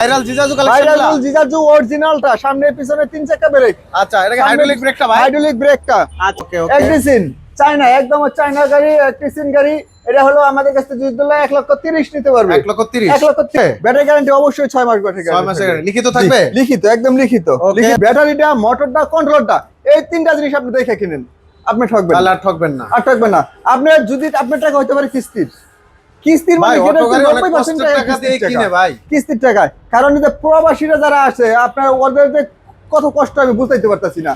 Viral জিজাজু collection viral জিজাজু অরিজিনালটা সামনে পিছনে তিন চাকা ব্রেক। আচ্ছা, এটা কি হাইড্রোলিক ব্রেকটা ভাই? হাইড্রোলিক ব্রেকটা। আচ্ছা, ওকে ওকে। এগ্রিসিন চায়না, একদম চায়না গাড়ি, এগ্রিসিন গাড়ি। এটা হলো আমাদের কাছে যদি দিলে 1,30,000 নিতে পারবে। 1,30,000 1,30,000 ব্যাটারি গ্যারান্টি অবশ্যই 6 মাস ব্যাটারি 6 মাসের গ্যারান্টি লিখিত থাকবে? লিখিত, একদম লিখিত। Okay. ব্যাটারিটা, মোটরটা, কন্ট্রোলারটা, এই তিনটা জিনিস আপনি দেখে কিনেন, আপনি ঠকবেন তাহলে আর ঠকবেন না। আর ঠকবেন না। আপনি যদি আপনার টাকা হইতে পারে কিস্তির ভাই, মানে অটো গাড়ি অনেক 90% কষ্টের টাকা দিয়ে কিনে ভাই। কিস্তির টাকায়। কারণ এই যে প্রবাসীরা যারা আসে, আপনার ওদের যে কত কষ্ট আমি বুঝাইতে পারতাছি না।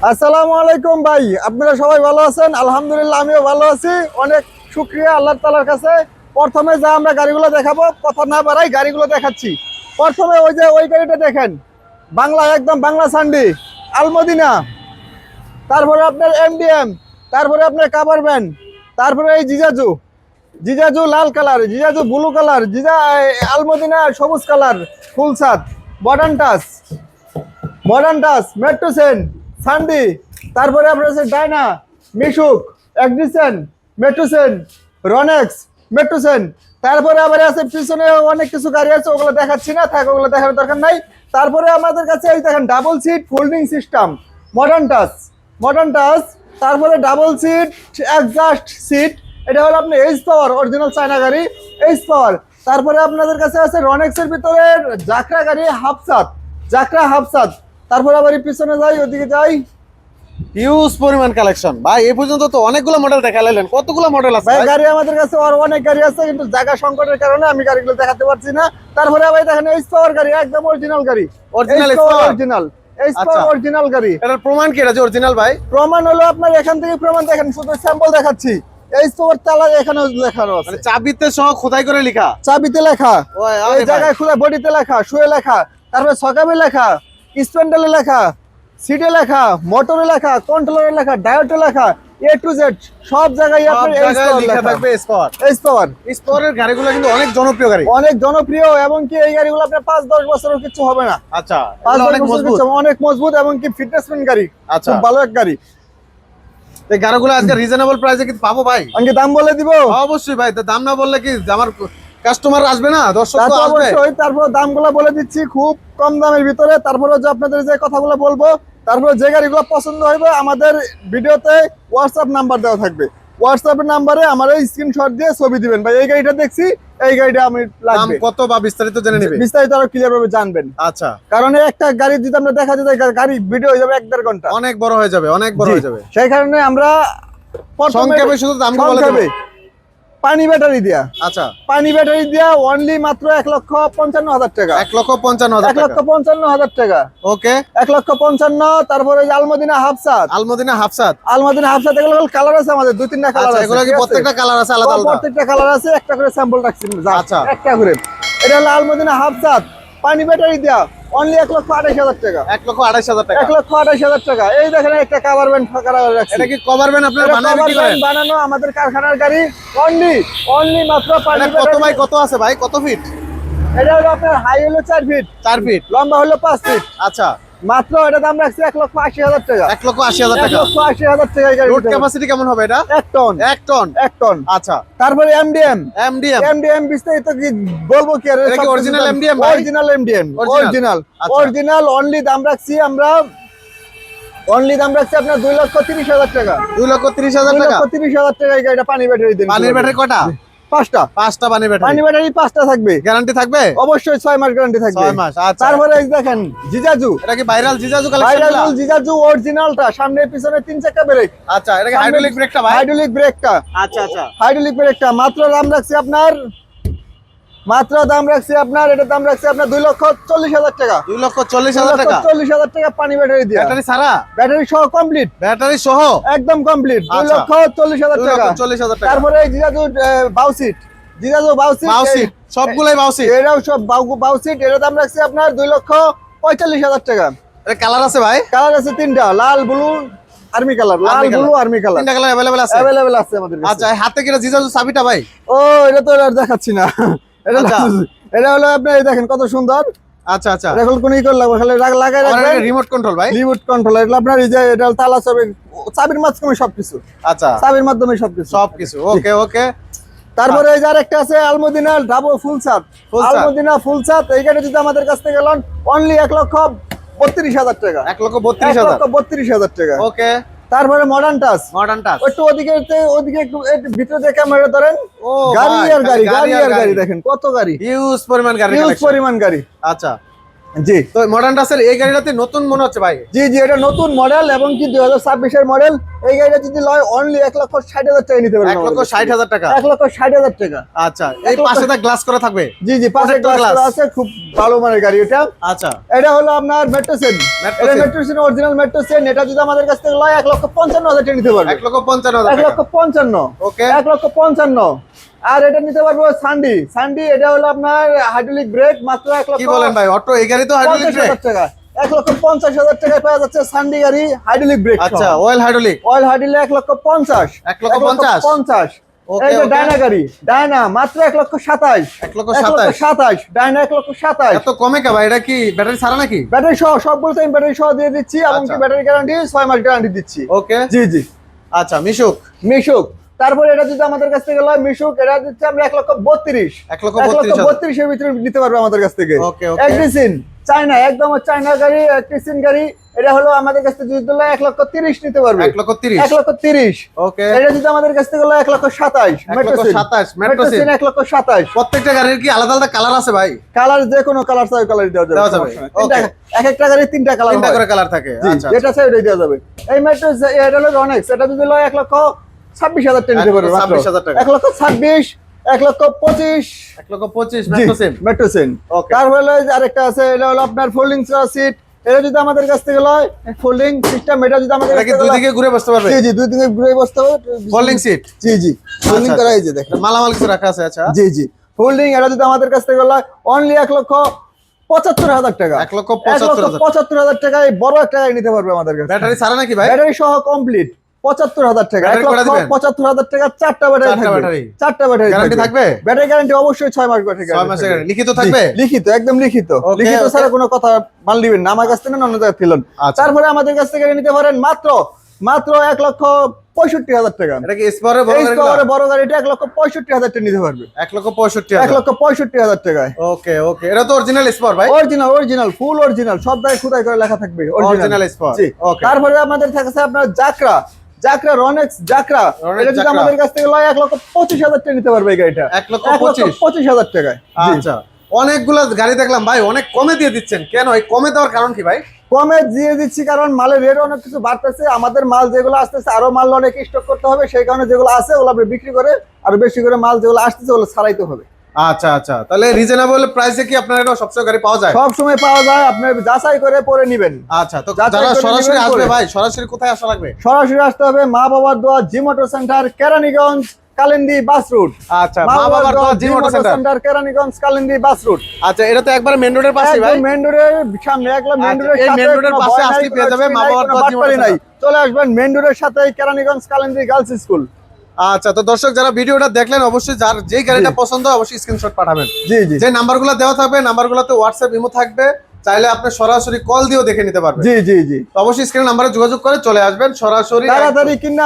আসসালামু আলাইকুম ভাই, আপনারা সবাই ভালো আছেন? আলহামদুলিল্লাহ, আমিও ভালো আছি। অনেক শুকরিয়া আল্লাহ তাআলার কাছে। প্রথমে যা আমরা গাড়িগুলো দেখাবো, কথা না বাড়াই গাড়িগুলো দেখাচ্ছি। প্রথমে ওই গাড়িটা দেখেন, বাংলা, একদম বাংলা সান্ডি, আলমদিনা। তারপরে আপনার এমডিএম, তারপরে আপনার কাভার ভ্যান, তারপরে এই জিজাজু লাল কালার, জিজাজু ব্লু কালার, আলমদিনা সবুজ কালার, ফুল ছাদ, মডার্ন টাচ, মেট্রোসেন, সান্ডি, তারপরে আপনার আছে ডায়না, মিশুক, এগ্রিসেন, মেট্রোসেন, রনেক্স, মেট্রোসেন। তারপরে আবার আছে পিছনে অনেক কিছু গাড়ি আছে, ওগুলো দেখাচ্ছি না, থাক, ওগুলো দেখার দরকার নাই। তারপরে আমাদের কাছে এই দেখেন double seat folding system, modern touch, তারপরে ডাবল সিট অ্যাডজাস্ট সিট। এটা হলো আপনার এইচ পাওয়ার অরিজিনাল চায়না গাড়ি, এইচ পাওয়ার। তারপরে আপনাদের কাছে আছে রনেক্সের ভিতরে জাকরা গাড়ি, হাফসাত। তারপরে আবার এই পিছনে যাই, ওদিকে যাই, হিউজ পরিমাণ কালেকশন ভাই। এই পর্যন্ত তো অনেকগুলো মডেল দেখালেন, কতগুলো মডেল আছে ভাই ভাই? গাড়ি আমাদের কাছে আর অনেক গাড়ি আছে, কিন্তু জায়গা সংকটের কারণে আমি গাড়িগুলো দেখাতে পারছি না। তারপরে আবার দেখেন এইচ পাওয়ার গাড়ি, একদম অরিজিনাল গাড়ি, অরিজিনাল অরিজিনাল গাড়ি। এটার প্রমাণ কি, এটা যে অরিজিনাল ভাই? প্রমাণ হলো আপনার এখান থেকে প্রমাণ দেখেন, শুধু স্যাম্পল দেখাচ্ছি। এইচ পাওয়ার তালা এখানে লেখানো আছে, মানে চাবিতে সহ খোদাই করে লেখা, চাবিতে লেখা, ওই আরে এই জায়গায় খোলা, বডিতে লেখা, শুয়ে লেখা, তারপরে সকাবে লেখা, স্প্যান্ডেলে লেখা, সিটে লেখা, মোটরে লেখা, কন্ট্রোলারে লেখা, ডায়োডে লেখা, এ টু জেড সব জায়গায় সব আপনার জায়গায় লেখা থাকবে স্পট। এইচ পাওয়ার। স্পটের গাড়িগুলো কিন্তু অনেক জনপ্রিয় গাড়ি, অনেক জনপ্রিয়, এবং কি এই গাড়িগুলো আপনার 5-10 বছরের কিছু হবে না। আচ্ছা, 5-10 অনেক বছরের মজবুত। কিছু, অনেক মজবুত, এবং কি ফিটনেসম্যান গাড়ি, আচ্ছা, খুব ভালো এক গাড়ি। এই গাড়িগুলো আজকে রিজনেবল প্রাইসে কিন্তু পাবো ভাই? আমি দাম বলে দিব? অবশ্যই ভাই, তো দাম না বললে কি আমার কাস্টমার আসবে না, দর্শক তা তো তো আসবে। অবশ্যই। তারপর দামগুলো বলে দিচ্ছি খুব কম দামের ভিতরে। তারপরে যে আপনাদের যে কথাগুলো বলবো, তারপরে যে গাড়িগুলো পছন্দ হবে, আমাদের ভিডিওতে হোয়াটসঅ্যাপ নাম্বার দেওয়া থাকবে। হোয়াটসঅ্যাপ নাম্বারে আমার এই স্ক্রিনশট দিয়ে ছবি দিবেন, ভাই এই গাড়িটা দেখছি, এই গাড়িটা আমি দাম লাগবে, কত বা বিস্তারিত জেনে নেবে। বিস্তারিত আরো ক্লিয়ার ভাবে জানবেন। আচ্ছা, কারণ এই একটা গাড়ি যদি আমরা দেখা যায়, গাড়ি ভিডিও হয়ে যাবে 1-1.5 ঘন্টা, অনেক বড় হয়ে যাবে, অনেক বড় হয়ে যাবে। সেই কারণে আমরা সংক্ষেপে শুধু দামটা বলে দেব। পানি ব্যাটারি দিয়া অনলি মাত্র 1,55,000 টাকা, 1,55,000 টাকা। 1,55,000 টাকা, ওকে, 1,55,000। তারপরে আলমদিনা হাফসাত, এগুলো কালার আছে আমাদের 2-3টা কালার আচ্ছা, আছে। এগুলো কি প্রত্যেকটা কালার আছে আলাদা আলাদা? প্রত্যেকটা কালার আছে, একটা করে স্যাম্পল রাখছি, আচ্ছা, একটা করে। এটা হলো আলমদিনা হাফসাত পানি ব্যাটারি দিয়া অনলি 1,28,000 টাকা, 1,28,000 টাকা। 1,28,000 টাকা। এই দেখেন একটা কাভার ভ্যান রাখছি। এটা কি কভার ভ্যান আপনারা বানায় বিক্রি করেন? বানানো আমাদের কারখানার গাড়ি, অনলি মাত্র পানি এটা কত বাই কত আছে ভাই, কত ফিট? এটা হলো আপনার হাই হলো 4 ফিট, 4 ফিট, লম্বা হলো 5 ফিট। আচ্ছা, মাত্র এটা দাম রাখছি 1,80,000 টাকা, 1,80,000 টাকা। 1,80,000 টাকা। রোড ক্যাপাসিটি কেমন হবে এটা? 1 টন, 1 টন। 1 টন। আচ্ছা, তারপরে এমডিএম, এমডিএম বিস্তারিত কি বলবো কি, আর এটা কি অরিজিনাল এমডিএম ভাই? Original MDM, Original? আচ্ছা। অরিজিনাল। অনলি দাম রাখছি আপনার 2,30,000 টাকা, 2,30,000 টাকা। 2,30,000 টাকা। এই গাড়িটা পানি ব্যাটারি দিন। পানির ব্যাটারি কটা? 5টা। 5টা পানির ব্যাটারি। পানি ব্যাটারি 5টা থাকবে, গ্যারান্টি থাকবে? অবশ্যই 6 মাস গ্যারান্টি থাকবে। 6 মাস, আচ্ছা। তারপরে এই দেখেন জিজাজু, এটা কি ভাইরাল জিজাজু কালেকশন? ভাইরাল জিজাজু অরিজিনালটা সামনে পিছনে 3 চাকা ব্রেক। আচ্ছা, এটা কি হাইড্রোলিক ব্রেকটা ভাই? হাইড্রোলিক ব্রেকটা, আচ্ছা আচ্ছা, হাইড্রোলিক ব্রেকটা। মাত্র দাম রাখছি আপনার এটা দাম রাখছি আপনার 2,40,000 টাকা, 2,40,000 টাকা। 2,40,000 টাকা পানি ব্যাটারি দিয়ে, ব্যাটারি ছাড়া? ব্যাটারি সহ কমপ্লিট, ব্যাটারি সহ একদম কমপ্লিট, আচ্ছা। 2,40,000 টাকা। 2,40,000 টাকা। তারপরে এই জিজাজু বাউসিট, বাউসিট, সবগুলাই বাউসিট। এরাও সব বাউসিট। এর দাম রাখছি আপনার 2,45,000 টাকা। এটা কালার আছে ভাই? কালার আছে 3টা, লাল, ব্লু, আর্মি কালার, লাল, ব্লু, আর্মি কালার। 3টা কালার अवेलेबल আছে? अवेलेबल আছে আমাদের কাছে। আচ্ছা, হাতে কি জিজাজু চাবিটা ভাই? ও এটা তো আর দেখাচ্ছি না। আচ্ছা। এটা হলো আপনি এই দেখেন কত সুন্দর। আচ্ছা আচ্ছা, এখন কোন ই করলাম, খালি লাগাই রাখবেন। রিমোট কন্ট্রোল ভাই? Remote control. এটা আপনার এই যে এটা তালা চাবির মাধ্যমে সবকিছু, আচ্ছা, চাবির মাধ্যমে সবকিছু। সবকিছু। ওকে ওকে। তারপরে এই যে আরেকটা আছে আলমদিনা ডাবল ফুল ছাদ, Full ছাদ। আলমদিনা ফুল ছাদ, এই গাড়ি যদি আমাদের কাছ থেকে লন অনলি 1,32,000 টাকা, 1,32,000 1,32,000 টাকা। ওকে। তারপরে মডার্ন টাচ, মডার্ন টাচ। একটু ওদিকে একটু ভিতরে দিয়ে ক্যামেরা ধরেন, ও গাড়ি ভাই, আর গাড়ি, গাড়ি আর গাড়ি গাড়ি। দেখেন কত গাড়ি, হিউজ পরিমাণ গাড়ি হিউজ কালেকশন। পরিমাণ গাড়ি। আচ্ছা, জি তো মডার্ন টাচের এই গাড়িটাতে নতুন মনে হচ্ছে ভাই। জি জি, এটা নতুন মডেল এবং কি 2026 এর মডেল। এই গাড়িটা যদি লয় অনলি 1,60,000 টাকা নিতে পারবেন, 1,60,000 টাকা। 1,60,000 টাকা। আচ্ছা, এই পাশেটা গ্লাস করা থাকবে। জি জি, পাশে Protector গ্লাস glass। আছে, খুব ভালো মানের গাড়ি এটা। আচ্ছা, এটা হলো আপনার মেট্রোসেন, Metrocen। এটা মেট্রোসেন অরিজিনাল মেট্রোসেন। এটা যদি আমাদের কাছ থেকে লয় 1,55,000 টাকা নিতে পারবে, 1,55,000 টাকা। 1,55,000। ওকে। 1,55,000। আর এটা নিতে পারবো সান্ডি, এটা হলো আপনার হাইড্রোলিক ব্রেক, মাত্র কি বলেন ভাই, অটো এই গাড়ি তো হাইড্রোলিক ব্রেক। 1,50,000 টাকা, 1,50,000 টাকায় পাওয়া যাচ্ছে সান্ডি গাড়ি হাইড্রোলিক ব্রেক। আচ্ছা, অয়েল হাইড্রোলিক। Oil hydraulic 1,50,000। 1,50,000 ওকে, এই যে ওকে। ডায়না গাড়ি, ডায়না মাত্র 1,27,000। 1,27,000 ডায়না 1,27,000। এত কমে কে ভাই? এটা কি ব্যাটারি ছাড়া নাকি? ব্যাটারি সহ, সব বলতে আমি ব্যাটারি সহ দিয়ে দিচ্ছি এবং কি আচ্ছা। ব্যাটারি গ্যারান্টি 6 মাস গ্যারান্টি দিচ্ছি। ওকে। জি জি। আচ্ছা, মিশুক। মিশুক, তারপরে এটা যদি আমাদের কাছ থেকে লয় মিশুক, এটা দিচ্ছি আমরা 1,32,000। 1,32,000 1,32,000 এর ভিতরে নিতে পারবে আমাদের কাছ থেকে। ওকে, ওকে। একদিন চায়না, একদম চায়না গাড়ি, একদিন গাড়ি। এটা হলো আমাদের কাছ থেকে যদি লয় 1,30,000 নিতে পারবে। 1,30,000 1,30,000। ওকে। এটা যদি আমাদের কাছ থেকে লয় 1,27,000। 1,27,000 মেট্রোসেন। 1,27,000। প্রত্যেকটা গাড়ির কি আলাদা আলাদা কালার আছে ভাই? কালার যে কোনো কালার চাই কালার দেওয়া যাবে, দেওয়া যাবে। সমস্যা নাই। তিনটা, Okay. এক একটা গাড়ি তিনটা কালার, তিনটা করে কালার থাকে। আচ্ছা, যেটা চাই ওটাই দেওয়া যাবে। এই মেট্রো এটা হলো রনেক্স, এটা যদি লয় 1,26,000 টাকা নিতে পারবে, 1,26,000 টাকা। 1,26,000, 1,25,000। 1,25,000 মেট্রোসেন। মেট্রোসেন। Okay. তারপরে হলো এই যে আরেকটা আছে, এটা হলো আপনার ফোল্ডিং সিট। এটা যদি আমাদের কাছ থেকে লয় ফোল্ডিং সিস্টেম, এটা যদি আমাদের এটা কাছ কি থেকে দুই লয়, দিকে ঘুরে বসতে পারবে? জি জি, দুই দিকে ঘুরে বসতে হবে। Folding seat. জি জি, ফোল্ডিং আচ্ছা, করা, এই যে দেখেন। মালামাল কিছু রাখা আছে। আচ্ছা, জি জি, ফোল্ডিং। এটা যদি আমাদের কাছ থেকে লয় অনলি 1,75,000 টাকা, 1,75,000 1,75,000 টাকায় বড় একটা গাড়ি নিতে পারবে আমাদের কাছে। ব্যাটারি ছাড়া নাকি ভাই? ব্যাটারি সহ কমপ্লিট 75,000 টাকা, ব্যাটারি কয়টা দিবেন? 1,75,000 টাকা, চারটা ব্যাটারি চারটা থাকবে, ব্যাটারি। চারটা ব্যাটারি গ্যারান্টি থাকবে? ব্যাটারি গ্যারান্টি অবশ্যই 6 মাস ব্যাটারি 6 মাসের থাকবে। গ্যারান্টি লিখিত থাকবে? জি, লিখিত, একদম লিখিত। Okay, লিখিত okay. ছাড়া কোনো কথা মাল দিবেন না আমার কাছ থেকে, না অন্য জায়গায় ফেলুন। আচ্ছা। তারপরে আমাদের কাছ থেকে নিতে পারেন মাত্র 1,65,000 টাকা। এটা কি স্পরে বড় এই গাড়ি? শহরে বড় গাড়িটা 1,65,000 টাকা নিতে পারবে, 1,65,000 1,65,000 টাকায়। ওকে, ওকে। এটা তো অরিজিনাল স্পর ভাই। অরিজিনাল ফুল অরিজিনাল, সব জায়গায় খোদাই করে লেখা থাকবে Original spot, জি। okay. তারপরে আমাদের থাকছে আপনার জাকরা রনেক্স জাকরা। রনেক্স এটা যদি জাকরা। আমাদের কাছ থেকে লয় 1,25,000 টাকা নিতে পারবে এই গাড়িটা, 1,25,000 1,25,000 টাকায়। জি। আচ্ছা, অনেকগুলা গাড়ি দেখলাম ভাই, অনেক কমে দিয়ে দিচ্ছেন কেন? এই কমে দেওয়ার কারণ কি ভাই? কমে দিয়ে দিচ্ছি কারণ মালের রেট অনেক কিছু বাড়তেছে, আমাদের মাল যেগুলো আসতেছে আরো মাল অনেক স্টক করতে হবে, সেই কারণে যেগুলো আছে ওগুলো আপনি বিক্রি করে আর বেশি করে মাল যেগুলো আসতেছে ওগুলো ছাড়াইতে হবে। আচ্ছা, আচ্ছা, তাহলে রিজনেবল প্রাইসে কি আপনার এটা সবচেয়ে গাড়ি পাওয়া যায়? সব সময় পাওয়া যায়, আপনি যাচাই করে পরে নেবেন। আচ্ছা, তো যাচাই যারা করে সরাসরি নিবেন আসবে করে। ভাই, সরাসরি কোথায় আসা লাগবে? সরাসরি আসতে হবে মা বাবার দোয়া জি motor centre, Keraniganj Kalindi bus route. আচ্ছা, মা বাবার দোয়া জি motor centre. Keraniganj Kalindi bus route. আচ্ছা, এটা তো একবার মেইন রোডের পাশে ভাই। একদম মেইন রোডের সামনে, একদম মেইন আচ্ছা, রোডের এই সাথে, main road এর কোনো পাশে ভয় নাই, আসলেই পেয়ে কোনো যাবে কিছু মা নাই, বাবার কোনো দোয়া জি মোটর বাটপারি নাই। সেন্টার। চলে আসবেন মেইন রোডের সাথে কেরানীগঞ্জ কালিন্দী গার্লস স্কুল। আচ্ছা, তো দর্শক যারা ভিডিওটা দেখলেন অবশ্যই যার যেই গাড়িটা জি। পছন্দ হয় অবশ্যই স্ক্রিনশট পাঠাবেন। জি জি যে নাম্বারগুলো দেওয়া থাকবে নাম্বারগুলোতে হোয়াটসঅ্যাপ ইমো থাকবে, চাইলে আপনি সরাসরি কল দিয়েও দেখে নিতে পারবেন। জি জি জি। তো অবশ্যই স্ক্রিন নাম্বারে যোগাযোগ করে চলে আসবেন সরাসরি। তাড়াতাড়ি কিনা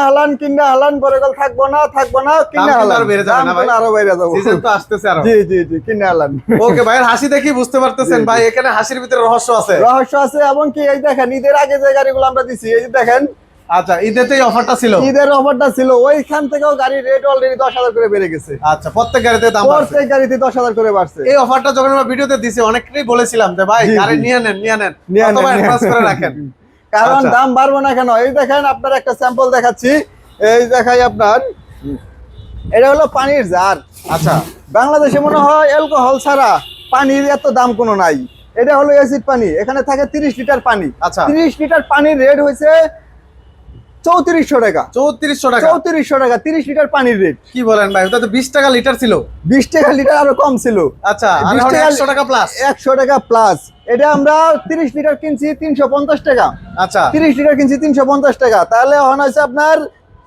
হালান পরে গেল থাকবো না কিনা কিন্তু হালান, আরো বেড়ে যাবে দাম না ভাই? কিন্তু আরো বেড়ে যাবে। সিজন তো আসতেছে আরো। জি জি জি, কিনা হালান। ওকে, ভাইয়ের হাসি দেখি বুঝতে পারতেছেন জি, জি। ভাই এখানে হাসির ভিতরে রহস্য আছে। রহস্য আছে এবং কি এই দেখেন ঈদের আগে যে গাড়িগুলো আমরা দিছি, এই যে দেখেন আচ্ছা, ঈদেতেই অফারটা ছিল। ঈদের অফারটা ছিল, ওইখান থেকেও গাড়ির রেট অলরেডি 10,000 করে বেড়ে গেছে। আচ্ছা, প্রত্যেক গাড়িতে দাম বাড়ছে। প্রত্যেক গাড়িতে 10,000 করে বাড়ছে। এই অফারটা যখন আমরা ভিডিওতে দিছি অনেকটাই বলেছিলাম যে ভাই জি, গাড়ি জি। নিয়ে নেন নিয়ে নেন, অথবা নিয়ে অ্যাডভান্স করে নেন। রাখেন। কারণ আচ্ছা। দাম বাড়বো না কেন? এই দেখেন আপনার একটা স্যাম্পল দেখাচ্ছি, এই দেখাই আপনার, এটা হলো পানির জার। আচ্ছা, বাংলাদেশে মনে হয় অ্যালকোহল ছাড়া পানির এত দাম কোনো নাই। এটা হলো অ্যাসিড পানি, এখানে থাকে 30 লিটার পানি। আচ্ছা। 30 লিটার পানির রেট হয়েছে 3,400 টাকা। 3,400 টাকা। 3,400 টাকা 30 লিটার পানির রেট। কি বলেন ভাই, ওটা তো 20 টাকা লিটার ছিল। 20 টাকা লিটার আরো কম ছিল। আচ্ছা, আর 20 এখন টাকা 100 টাকা প্লাস। 100 টাকা প্লাস। এটা আমরা 30 লিটার কিনছি 350 টাকা। আচ্ছা, 30 লিটার কিনছি 350 টাকা, তাহলে এখন হয়েছে আপনার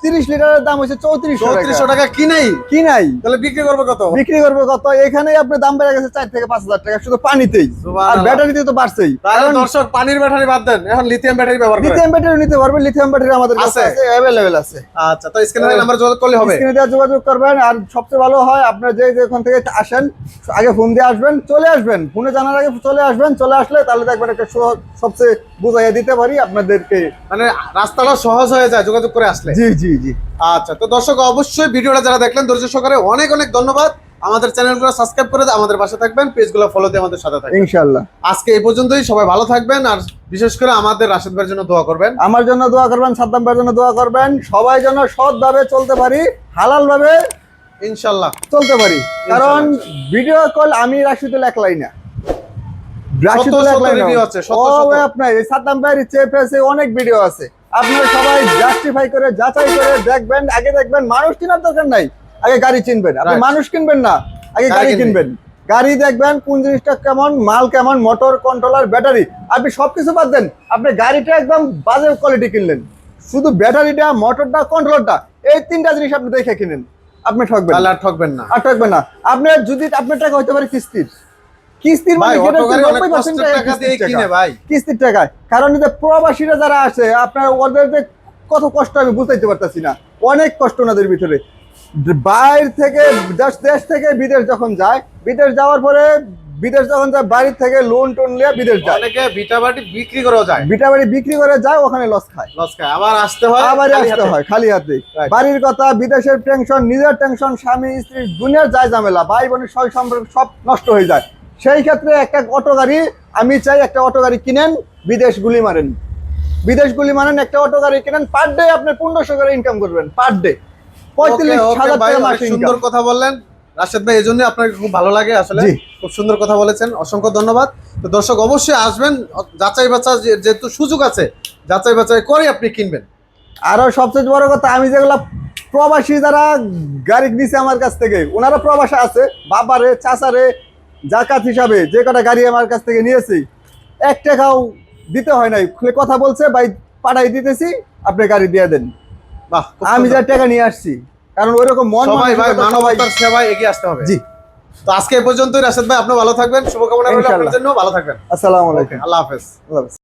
30 লিটারের দাম হচ্ছে 3400 টাকা কি নাই, কি নাই, তাহলে বিক্রি করবে কত? বিক্রি করবে কত? এখানে আপনার দাম বেড়ে গেছে 4 থেকে 5,000 টাকা শুধু পানিতেই, আর সুবহানাল্লাহ। ব্যাটারিতে তো বাড়ছেই। তাহলে দর্শক পানির ব্যাটারি বাদ দেন, এখন লিথিয়াম ব্যাটারি ব্যবহার করেন। লিথিয়াম ব্যাটারি নিতে পারবেন, লিথিয়াম ব্যাটারি আমাদের কাছে আছে? আছে, अवेलेबल আছে। আচ্ছা, তো স্ক্রিনে নাম্বার যোগাযোগ করলে হবে। স্ক্রিনে দেওয়া যোগাযোগ করবেন। আর সবচেয়ে ভালো হয় আপনার যেখান থেকে আসেন আগে ফোন দিয়ে আসবেন, চলে আসবেন, ফোনে জানার আগে চলে আসবেন। চলে আসলে তাহলে দেখবেন একটা সবচেয়ে বুঝাইয়া দিতে পারি আপনাদেরকে। মানে রাস্তাটা সহজ হয়ে যায় যোগাযোগ করে আসলে। জি জি জি। আচ্ছা, তো দর্শক অবশ্যই ভিডিওটা যারা দেখলেন ধৈর্য সহকারে অনেক অনেক ধন্যবাদ। আমাদের চ্যানেলগুলো সাবস্ক্রাইব করে আমাদের পাশে থাকবেন, পেজগুলো ফলো দিয়ে আমাদের সাথে থাকবেন ইনশাআল্লাহ। আজকে এই পর্যন্তই, সবাই ভালো থাকবেন, আর বিশেষ করে আমাদের রাশেদ ভাইয়ের জন্য দোয়া করবেন। আমার জন্য দোয়া করবেন, সাদ্দাম ভাইয়ের জন্য দোয়া করবেন, সবাই যেন সৎভাবে চলতে পারি, হালাল ভাবে ইনশাআল্লাহ চলতে পারি। কারণ ভিডিও কল আমি রাশিদুল একলাই না, রাশিদুল একলাই না, review আছে, শত শত। আপনার এই সাদ্দাম ভাইয়ের চেপে অনেক ভিডিও আছে। আপনারা সবাই জাস্টিফাই করে যাচাই করে দেখবেন, আগে দেখবেন। মানুষ কেনার দরকার নাই, আগে গাড়ি চিনবেন। আপনি Right. মানুষ কিনবেন না, আগে গাড়ি কিনবেন। গাড়ি দেখবেন কোন জিনিসটা কেমন, মাল কেমন, মোটর, কন্ট্রোলার, ব্যাটারি। আপনি সবকিছু বাদ দেন, আপনি গাড়িটা একদম বাজে কোয়ালিটি কিনলেন, শুধু ব্যাটারিটা, মোটরটা, কন্ট্রোলারটা, এই 3টা জিনিস আপনি দেখে কিনেন, আপনি ঠকবেন। তাহলে আর ঠকবেন না। আর ঠকবেন না। আপনি যদি আপনার টাকা হইতে পারে কিস্তির, কিস্তির ভাই, মানে অটো গাড়ি অনেক 90% কষ্টের টাকা দিয়ে কিনে ভাই। কিস্তির টাকায়। কারণ এই যে প্রবাসীরা যারা আছে, আপনার ওদের যে কত কষ্ট আমি বুঝাইতে পারতাছি না, অনেক কষ্ট ওনাদের ভিতরে। বাইরে থেকে দেশ থেকে বিদেশ যখন যায়, বিদেশ যাওয়ার পরে বিদেশ যখন যায়, বাড়ি থেকে লোন টোন নিয়ে বিদেশ যায়, অনেকে ভিটাবাটি বিক্রি করেও যায়, বিটা বাড়ি বিক্রি করে যায়, ওখানে লস খায়, লস খায়, আবার আসতে হয়, আবার খালি আসতে হাতে। হয় খালি হাতে। Right. বাড়ির কথা, বিদেশের টেনশন, নিজের টেনশন, স্বামী স্ত্রী, দুনিয়ার যায় ঝামেলা, ভাই বোনের সয় সম্পর্ক সব নষ্ট হয়ে যায়। সেই ক্ষেত্রে একটা অটো গাড়ি, আমি চাই একটা অটো গাড়ি কিনেন, বিদেশ গুলি মারেন, বিদেশ গুলি মারেন, একটা অটো গাড়ি কিনেন, পার ডে আপনি 1500 করে ইনকাম করবেন, পার ডে 35,000 ভাই, টাকা অনেক মাসে সুন্দর ইনকাম। কথা বললেন রাশেদ ভাই, এই জন্য আপনাকে খুব ভালো লাগে আসলে। জি। খুব সুন্দর কথা বলেছেন, অসংখ্য ধন্যবাদ। তো দর্শক অবশ্যই আসবেন, যাচাই বাছাই যেহেতু সুযোগ আছে, যাচাই বাছাই করে আপনি কিনবেন। আরো সবচেয়ে বড় কথা, আমি যেগুলা প্রবাসী যারা গাড়ি নিছে আমার কাছ থেকে, ওনারা প্রবাসে আছে, বাবারে চাচারে জাকাত হিসাবে যে কটা গাড়ি আমার কাছ থেকে নিয়েছি, 1 টাকাও দিতে হয় নাই, খুলে কথা বলছে, ভাই পাঠাই দিতেছি, আপনি গাড়ি দিয়ে দেন। বাহ, খুব আমি সুন্দর। যা টাকা নিয়ে আসছি, কারণ ওইরকম মন সবাই ভাই মানসিকতা সবাই। মানবতার সেবায় এগিয়ে আসতে হবে। জি, তো আজকে এই পর্যন্তই রাশেদ ভাই, আপনি ভালো থাকবেন, শুভকামনা রইল আপনার ইনশাআল্লাহ। জন্য, ভালো থাকবেন। আসসালামু আলাইকুম, আল্লাহ হাফেজ। আল্লাহ হাফেজ।